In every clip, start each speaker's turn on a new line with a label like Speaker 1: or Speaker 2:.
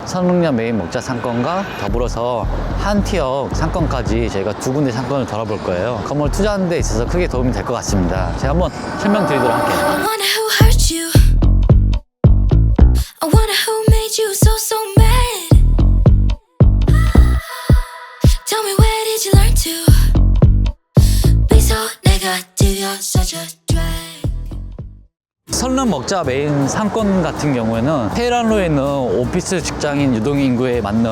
Speaker 1: 선릉역 메인 먹자 상권과 더불어서 한티역 상권까지 저희가 두 군데 상권을 돌아볼 거예요. 건물 투자하는 데 있어서 크게 도움이 될 것 같습니다. 제가 한번 설명드리도록 할게요.
Speaker 2: I wonder who hurt you. I wonder who made you so mad. Tell me where did you learn to be so negative? You're such a drag.
Speaker 1: 선릉 먹자 메인 상권 같은 경우에는 테헤란로에 있는 오피스 직장인 유동 인구에 맞는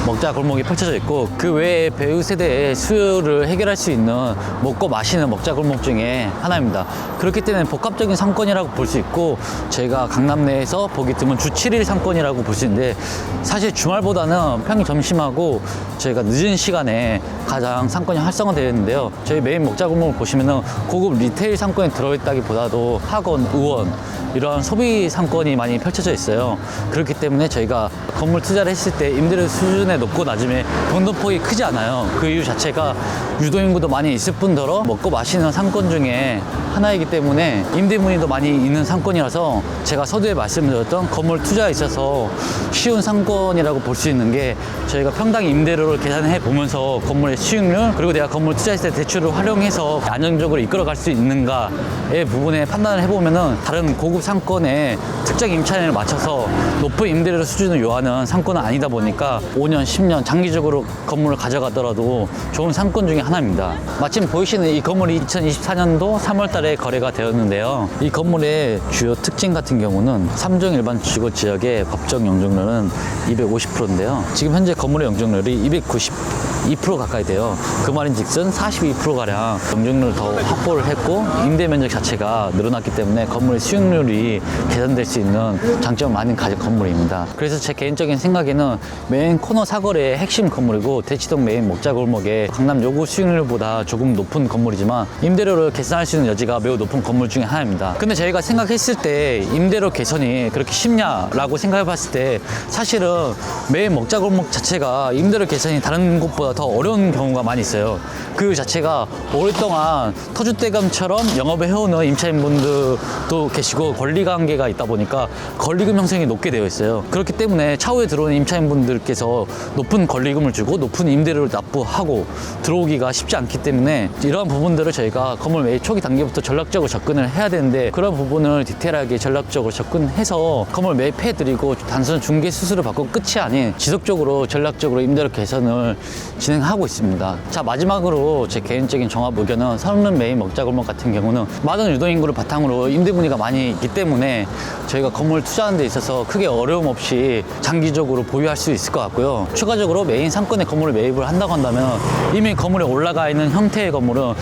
Speaker 1: 먹자 골목이 펼쳐져 있고, 그 외에 배우 세대의 수요를 해결할 수 있는 먹고 마시는 먹자 골목 중에 하나입니다. 그렇기 때문에 복합적인 상권이라고 볼 수 있고, 저희가 강남 내에서 보기 드문 주 7일 상권이라고 볼 수 있는데, 사실 주말보다는 평일 점심하고 저희가 늦은 시간에 가장 상권이 활성화되어 있는데요. 저희 메인 먹자 골목을 보시면은 고급 리테일 상권에 들어있다기보다도 학원, 의원 이러한 소비 상권이 많이 펼쳐져 있어요. 그렇기 때문에 저희가 건물 투자를 했을 때 임대료 수준에 높고 낮음에 변동폭이 크지 않아요. 그 이유 자체가 유동인구도 많이 있을 뿐더러 먹고 마시는 상권 중에 하나이기 때문에 임대 문의도 많이 있는 상권이라서, 제가 서두에 말씀드렸던 건물 투자에 있어서 쉬운 상권이라고 볼 수 있는 게, 저희가 평당 임대료를 계산해 보면서 건물의 수익률, 그리고 내가 건물 투자했을 때 대출을 활용해서 안정적으로 이끌어갈 수 있는가의 부분에 판단을 해보면은, 다른 고급 상권의 특정 임차인을 맞춰서 높은 임대료 수준을 요하는 상권은 아니다 보니까 5년, 10년 장기적으로 건물을 가져가더라도 좋은 상권 중에 하나입니다. 마침 보이시는 이 건물이 2024년도 3월 달에 거래가 되었는데요. 이 건물의 주요 특징 같은 경우는 3종 일반 주거 지역의 법정 용적률은 250%인데요. 지금 현재 건물의 용적률이 292% 가까이 돼요. 그 말인즉슨 42%가량 용적률을 더 확보를 했고, 임대 면적 자체가 늘어났기 때문에 건물의 수익률이 개선될 수 있는 장점을 많이 가진 건물입니다. 그래서 제 개인적인 생각에는 메인 코너 사거리의 핵심 건물이고, 대치동 메인 먹자 골목의 강남 요구 수익률보다 조금 높은 건물이지만 임대료를 개선할 수 있는 여지가 매우 높은 건물 중에 하나입니다. 근데 저희가 생각했을 때 임대료 개선이 그렇게 쉽냐라고 생각해 봤을 때, 사실은 메인 먹자 골목 자체가 임대료 개선이 다른 곳보다 더 어려운 경우가 많이 있어요. 그 자체가 오랫동안 터줏대감처럼 영업을 해오는 임차인분들도 계시고, 권리관계가 있다 보니까 권리금 형성이 높게 되어 있어요. 그렇기 때문에 차후에 들어오는 임차인분들께서 높은 권리금을 주고 높은 임대료를 납부하고 들어오기가 쉽지 않기 때문에, 이러한 부분들을 저희가 건물 매입 초기 단계부터 전략적으로 접근을 해야 되는데, 그런 부분을 디테일하게 전략적으로 접근해서 건물 매입해드리고 단순 중개 수수료 받고 끝이 아닌 지속적으로 전략적으로 임대료 개선을 진행하고 있습니다. 자, 마지막으로 제 개인적인 종합 의견은, 선릉 메인 먹자 골목 같은 경우는 많은 유동인구를 바탕으로 임대 문의가 많이 있기 때문에 저희가 건물 투자하는 데 있어서 크게 어려움 없이 장기적으로 보유할 수 있을 것 같고요. 추가적으로 메인 상권의 건물을 매입을 한다고 한다면, 이미 건물에 올라가 있는 형태의 건물은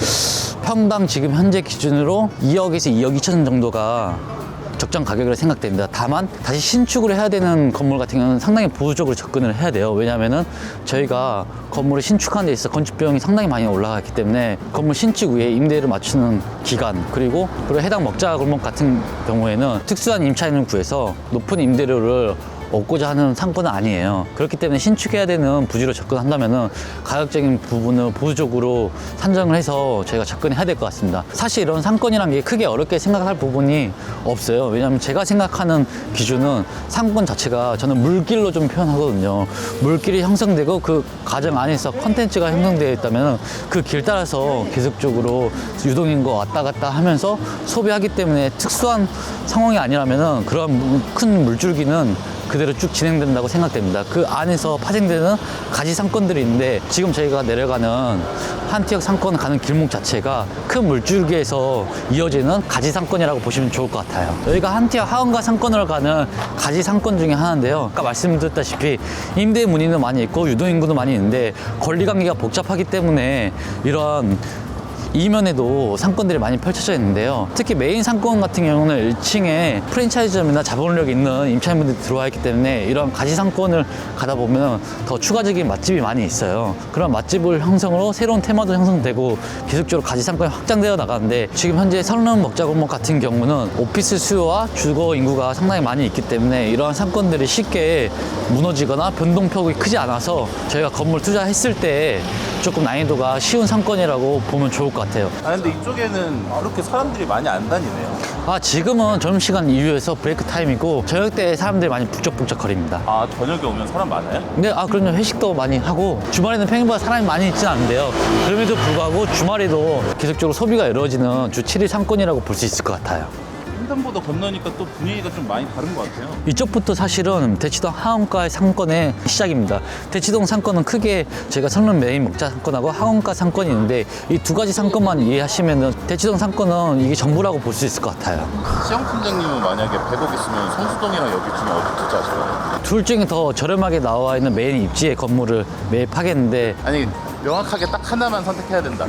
Speaker 1: 평당 지금 현재 기준으로 2억에서 2억 2천 정도가 적정 가격으로 생각됩니다. 다만 다시 신축을 해야 되는 건물 같은 경우는 상당히 보수적으로 접근을 해야 돼요. 왜냐하면은 저희가 건물을 신축하는 데 있어 건축 비용이 상당히 많이 올라갔기 때문에, 건물 신축 후에 임대를 맞추는 기간, 그리고 해당 먹자 골목 같은 경우에는 특수한 임차인을 구해서 높은 임대료를 얻고자 하는 상권은 아니에요. 그렇기 때문에 신축해야 되는 부지로 접근한다면은 가격적인 부분을 보수적으로 산정을 해서 저희가 접근해야 될 것 같습니다. 사실 이런 상권이란 게 크게 어렵게 생각할 부분이 없어요. 왜냐하면 제가 생각하는 기준은 상권 자체가 저는 물길로 좀 표현하거든요. 물길이 형성되고 그 과정 안에서 컨텐츠가 형성되어 있다면 그 길 따라서 계속적으로 유동인구가 왔다 갔다 하면서 소비하기 때문에, 특수한 상황이 아니라면은 그런 큰 물줄기는 그대로 쭉 진행된다고 생각됩니다. 그 안에서 파생되는 가지 상권들이 있는데, 지금 저희가 내려가는 한티역 상권 가는 길목 자체가 큰 물줄기에서 이어지는 가지 상권이라고 보시면 좋을 것 같아요. 여기가 한티역 하원가 상권으로 가는 가지 상권 중에 하나인데요. 아까 말씀드렸다시피 임대 문의는 많이 있고 유동인구도 많이 있는데, 권리관계가 복잡하기 때문에 이런 이면에도 상권들이 많이 펼쳐져 있는데요. 특히 메인 상권 같은 경우는 1층에 프랜차이즈점이나 자본력이 있는 임차인분들이 들어와 있기 때문에, 이런 가지 상권을 가다 보면 더 추가적인 맛집이 많이 있어요. 그런 맛집을 형성으로 새로운 테마도 형성되고 계속적으로 가지 상권이 확장되어 나가는데, 지금 현재 선릉 먹자 골목 같은 경우는 오피스 수요와 주거 인구가 상당히 많이 있기 때문에 이러한 상권들이 쉽게 무너지거나 변동폭이 크지 않아서 저희가 건물 투자했을 때 조금 난이도가 쉬운 상권이라고 보면 좋을 것 같아요.
Speaker 3: 아 근데 이쪽에는 그렇게 사람들이 많이 안 다니네요.
Speaker 1: 지금은 점심시간 이후에서 브레이크 타임이고 저녁 때 사람들이 많이 북적북적거립니다.
Speaker 3: 아, 저녁에 오면 사람 많아요?
Speaker 1: 근데 그럼요. 회식도 많이 하고 주말에는 평일보다 사람이 많이 있지는 않은데요. 그럼에도 불구하고 주말에도 계속적으로 소비가 이루어지는 주 7일 상권이라고 볼 수 있을 것 같아요.
Speaker 3: 횡단보도 건너니까 또 분위기가 좀 많이 다른 것 같아요.
Speaker 1: 이쪽부터 사실은 대치동 하원가 상권의 시작입니다. 대치동 상권은 크게 저희가 성능 메인 먹자 상권하고 하원가 상권이 있는데 이 두 가지 상권만 이해하시면은 대치동 상권은 이게 전부라고 볼 수 있을 것 같아요.
Speaker 3: 시영 팀장님은 만약에 100억 있으면 성수동이랑 여기 중에 어디 투자하실 거예요?
Speaker 1: 둘 중에 더 저렴하게 나와 있는 메인 입지의 건물을 매입하겠는데
Speaker 3: 아니, 명확하게 딱 하나만 선택해야 된다.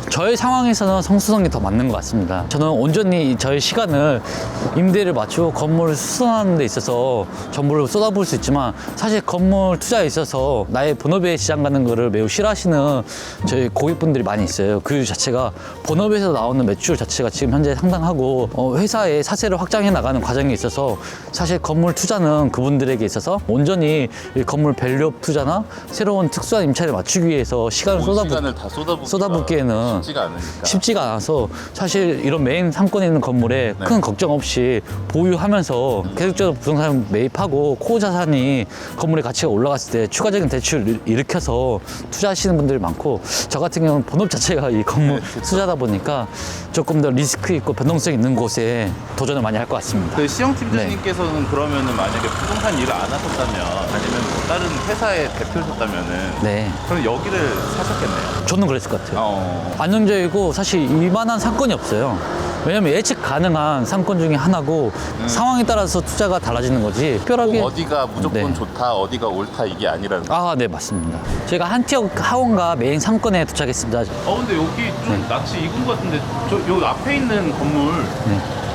Speaker 1: 저의 상황에서는 성수동이 더 맞는 것 같습니다. 저는 온전히 저의 시간을 임대를 맞추고 건물을 수선하는 데 있어서 전부를 쏟아부을 수 있지만 사실 건물 투자에 있어서 나의 본업에 시장 가는 거를 매우 싫어하시는 저희 고객분들이 많이 있어요. 그 이유 자체가 본업에서 나오는 매출 자체가 지금 현재 상당하고 회사의 사세를 확장해 나가는 과정에 있어서 사실 건물 투자는 그분들에게 있어서 온전히 이 건물 밸류업 투자나 새로운 특수한 임차를 맞추기 위해서 시간을
Speaker 3: 시간을 다
Speaker 1: 쏟아붓기에는
Speaker 3: 쉽지가 않으니까.
Speaker 1: 않아서 사실 이런 메인 상권에 있는 건물에
Speaker 3: 네.
Speaker 1: 큰 걱정 없이 보유하면서 계속적으로 부동산 매입하고 코어 자산이 건물의 가치가 올라갔을 때 추가적인 대출을 일으켜서 투자하시는 분들이 많고 저 같은 경우는 본업 자체가 이 건물 투자다 보니까 조금 더 리스크 있고 변동성 있는 곳에 도전을 많이 할 것 같습니다.
Speaker 3: 그 시영 팀장님께서는 그러면은 만약에 부동산 일을 안 하셨다면 아니면 뭐 다른 회사의 대표셨다면은
Speaker 1: 네,
Speaker 3: 그럼 여기를 사셨겠네요.
Speaker 1: 저는 그랬을 것 같아요. 안정적이고 사실 이만한 상권이 없어요. 왜냐면 예측 가능한 상권 중에 하나고 상황에 따라서 투자가 달라지는 거지 특별하게
Speaker 3: 어디가 무조건
Speaker 1: 네.
Speaker 3: 좋다, 어디가 옳다 이게 아니라는 거.
Speaker 1: 네, 맞습니다. 저희가 한티어 하원가 메인 상권에 도착했습니다.
Speaker 3: 근데 여기 좀 낯이 익은 것 같은데 요 앞에 있는 건물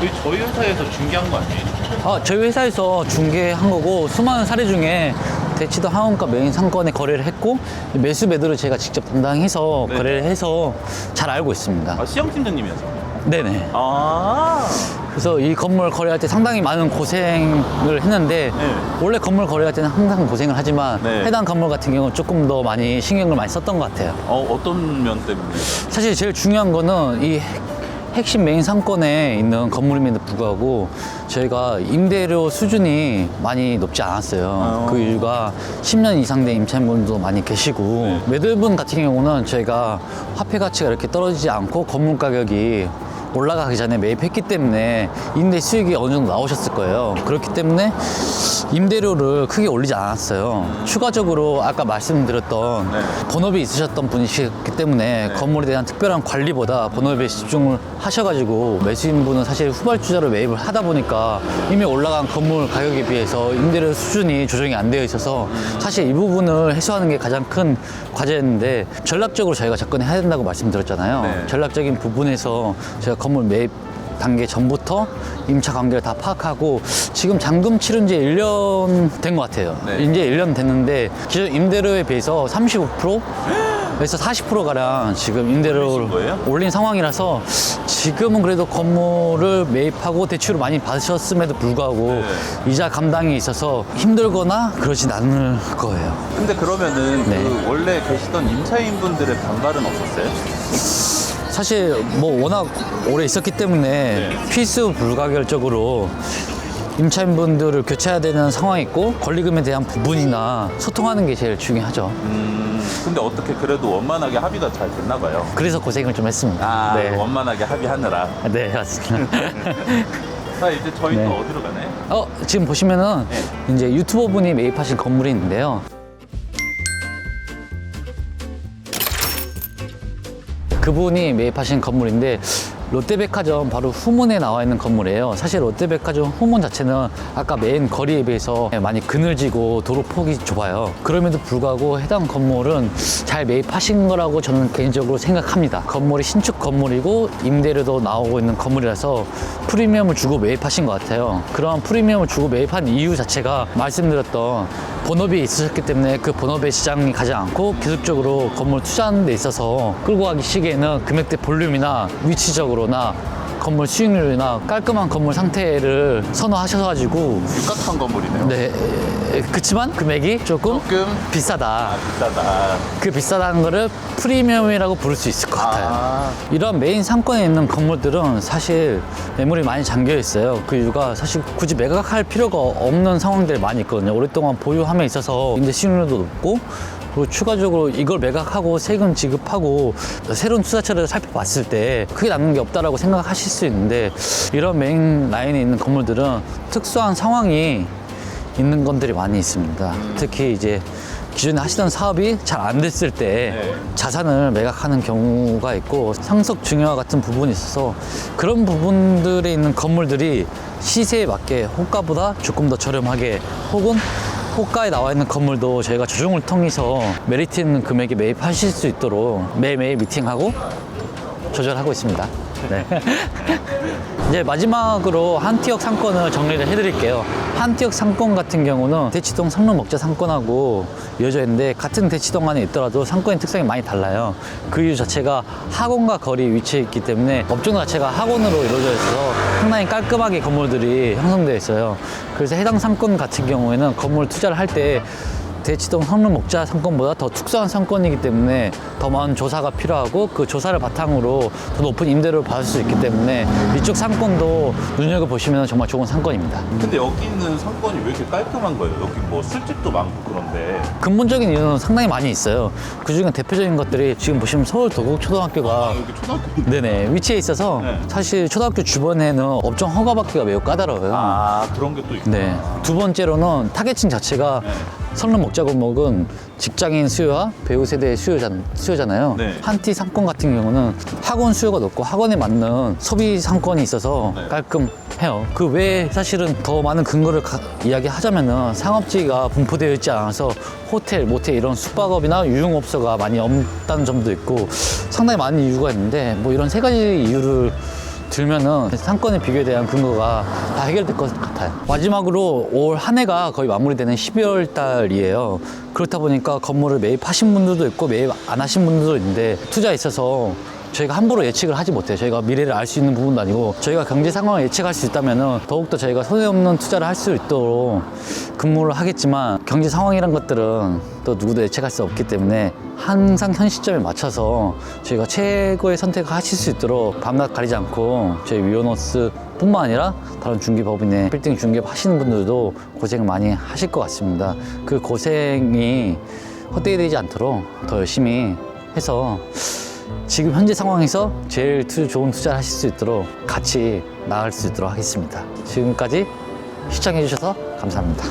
Speaker 3: 여기 저희 회사에서 중개한 거 아니에요?
Speaker 1: 저희 회사에서 중개한 거고 수많은 사례 중에 대치동 하원가 메인 상권에 거래를 했고 매수 매도를 제가 직접 담당해서
Speaker 3: 네.
Speaker 1: 거래를 해서 잘 알고 있습니다.
Speaker 3: 시영 팀장님이었어요.
Speaker 1: 네네.
Speaker 3: 아,
Speaker 1: 그래서 이 건물 거래할 때 상당히 많은 고생을 했는데
Speaker 3: 네.
Speaker 1: 원래 건물 거래할 때는 항상 고생을 하지만
Speaker 3: 네.
Speaker 1: 해당 건물 같은 경우는 조금 더 많이 신경을 많이 썼던 것 같아요.
Speaker 3: 어떤 면 때문에?
Speaker 1: 사실 제일 중요한 거는 이 핵심 메인 상권에 있는 건물임에도 불구하고 저희가 임대료 수준이 많이 높지 않았어요. 그 이유가 10년 이상 된 임차인분도 많이 계시고 매도분 같은 경우는 저희가 화폐 가치가 이렇게 떨어지지 않고 건물 가격이 올라가기 전에 매입했기 때문에 임대 수익이 어느 정도 나오셨을 거예요. 그렇기 때문에 임대료를 크게 올리지 않았어요. 추가적으로 아까 말씀드렸던 본업이 있으셨던 분이시기 때문에 건물에 대한 특별한 관리보다 본업에 집중을 하셔가지고 매수인분은 사실 후발주자로 매입을 하다 보니까 이미 올라간 건물 가격에 비해서 임대료 수준이 조정이 안 되어 있어서 사실 이 부분을 해소하는 게 가장 큰 과제였는데 전략적으로 저희가 접근해야 된다고 말씀드렸잖아요.
Speaker 3: 네.
Speaker 1: 전략적인 부분에서 제가 건물 매입 단계 전부터 임차 관계를 다 파악하고 지금 잔금 치른 지 1년 된 것 같아요.
Speaker 3: 네.
Speaker 1: 이제 1년 됐는데 기존 임대료에 비해서 35%에서 40%가량 지금 임대료를
Speaker 3: 올리신 거예요?
Speaker 1: 올린 상황이라서 지금은 그래도 건물을 매입하고 대출을 많이 받으셨음에도 불구하고 이자 감당에 있어서 힘들거나 그러진 않을 거예요.
Speaker 3: 근데 그러면은
Speaker 1: 네.
Speaker 3: 그 원래 계시던 임차인분들의 반발은 없었어요?
Speaker 1: 사실 뭐 워낙 오래 있었기 때문에 필수 불가결적으로 임차인분들을 교체해야 되는 상황이 있고 권리금에 대한 부분이나 소통하는 게 제일 중요하죠.
Speaker 3: 근데 어떻게 그래도 원만하게 합의가 잘 됐나 봐요.
Speaker 1: 그래서 고생을 좀 했습니다. 네.
Speaker 3: 원만하게 합의하느라.
Speaker 1: 네, 맞습니다.
Speaker 3: 자, 이제 저희
Speaker 1: 네.
Speaker 3: 또 어디로 가나요?
Speaker 1: 지금 보시면은 이제 유튜버 분이 매입하신 건물이 있는데요. 그분이 매입하신 건물인데 롯데백화점 바로 후문에 나와 있는 건물이에요. 사실 롯데백화점 후문 자체는 아까 메인 거리에 비해서 많이 그늘지고 도로 폭이 좁아요. 그럼에도 불구하고 해당 건물은 잘 매입하신 거라고 저는 개인적으로 생각합니다. 건물이 신축 건물이고 임대료도 나오고 있는 건물이라서 프리미엄을 주고 매입하신 것 같아요. 그런 프리미엄을 주고 매입한 이유 자체가 말씀드렸던 본업이 있으셨기 때문에 그 본업의 시장이 가지 않고 계속적으로 건물 투자하는 데 있어서 끌고 가기 시기에는 금액대 볼륨이나 위치적으로나 건물 수익률이나 깔끔한 건물 상태를 선호하셔가지고
Speaker 3: 육각형 건물이네요.
Speaker 1: 네, 그치만 금액이 조금
Speaker 3: 조금
Speaker 1: 비싸다.
Speaker 3: 비싸다.
Speaker 1: 그 비싸다는 거를 프리미엄이라고 부를 수 있을 것 같아요. 이런 메인 상권에 있는 건물들은 사실 매물이 많이 잠겨 있어요. 그 이유가 사실 굳이 매각할 필요가 없는 상황들이 많이 있거든요. 오랫동안 보유함에 있어서 임대 수익률도 높고, 그리고 추가적으로 이걸 매각하고 세금 지급하고 새로운 투자처를 살펴봤을 때 크게 남는 게 없다라고 생각하실 수 있는데, 이런 메인 라인에 있는 건물들은 특수한 상황이 있는 건들이 많이 있습니다. 특히 이제 기존에 하시던 사업이 잘 안 됐을 때
Speaker 3: 네.
Speaker 1: 자산을 매각하는 경우가 있고, 상속 증여와 같은 부분이 있어서 그런 부분들에 있는 건물들이 시세에 맞게 호가보다 조금 더 저렴하게, 혹은 호가에 나와 있는 건물도 저희가 조정을 통해서 메리트 있는 금액에 매입하실 수 있도록 매일매일 미팅하고 조절하고 있습니다. 네. 이제 마지막으로 한티역 상권을 정리를 해드릴게요. 한티역 상권 같은 경우는 대치동 성룸먹자 상권하고 이어져 있는데, 같은 대치동 안에 있더라도 상권의 특성이 많이 달라요. 그 이유 자체가 학원과 거리에 위치해 있기 때문에 업종 자체가 학원으로 이루어져 있어서 상당히 깔끔하게 건물들이 형성되어 있어요. 그래서 해당 상권 같은 경우에는 건물 투자를 할 때 대치동 성룸먹자 상권보다 더 특수한 상권이기 때문에 더 많은 조사가 필요하고, 그 조사를 바탕으로 더 높은 임대료를 받을 수 있기 때문에 이쪽 상권도 눈여겨보시면 정말 좋은 상권입니다.
Speaker 3: 근데 여기 있는 상권이 왜 이렇게 깔끔한 거예요? 여기 뭐 술집도 많고 그런데.
Speaker 1: 근본적인 이유는 상당히 많이 있어요. 그 중에 대표적인 것들이 지금 보시면 서울 도곡초등학교가
Speaker 3: 여기 초등학교.
Speaker 1: 네네 위치해 있어서
Speaker 3: 네.
Speaker 1: 사실 초등학교 주변에는 업종 허가받기가 매우 까다로워요.
Speaker 3: 아, 그런 게 또 있구나.
Speaker 1: 네. 두 번째로는 타겟층 자체가 성남먹자 골목은 직장인 수요와 배우 세대의 수요잖아요.
Speaker 3: 네.
Speaker 1: 한티 상권 같은 경우는 학원 수요가 높고 학원에 맞는 소비 상권이 있어서
Speaker 3: 네.
Speaker 1: 깔끔해요. 그 외에 사실은 더 많은 근거를 이야기하자면은 상업지가 분포되어 있지 않아서 호텔, 모텔 이런 숙박업이나 유흥업소가 많이 없다는 점도 있고, 상당히 많은 이유가 있는데, 뭐 이런 세 가지 이유를 들면은 상권의 비교에 대한 근거가 다 해결될 것 같아요. 마지막으로 올 한 해가 거의 마무리되는 12월 달이에요. 그렇다 보니까 건물을 매입하신 분들도 있고 매입 안 하신 분들도 있는데, 투자에 있어서 저희가 함부로 예측을 하지 못해요. 저희가 미래를 알 수 있는 부분도 아니고, 저희가 경제 상황을 예측할 수 있다면 더욱더 저희가 손해 없는 투자를 할 수 있도록 근무를 하겠지만, 경제 상황이란 것들은 또 누구도 예측할 수 없기 때문에 항상 현 시점에 맞춰서 저희가 최고의 선택을 하실 수 있도록 밤낮 가리지 않고 저희 위오너스 뿐만 아니라 다른 중개법인의 빌딩 중개 하시는 분들도 고생 많이 하실 것 같습니다. 그 고생이 헛되이 되지 않도록 더 열심히 해서 지금 현재 상황에서 제일 좋은 투자를 하실 수 있도록 같이 나갈 수 있도록 하겠습니다. 지금까지 시청해 주셔서 감사합니다.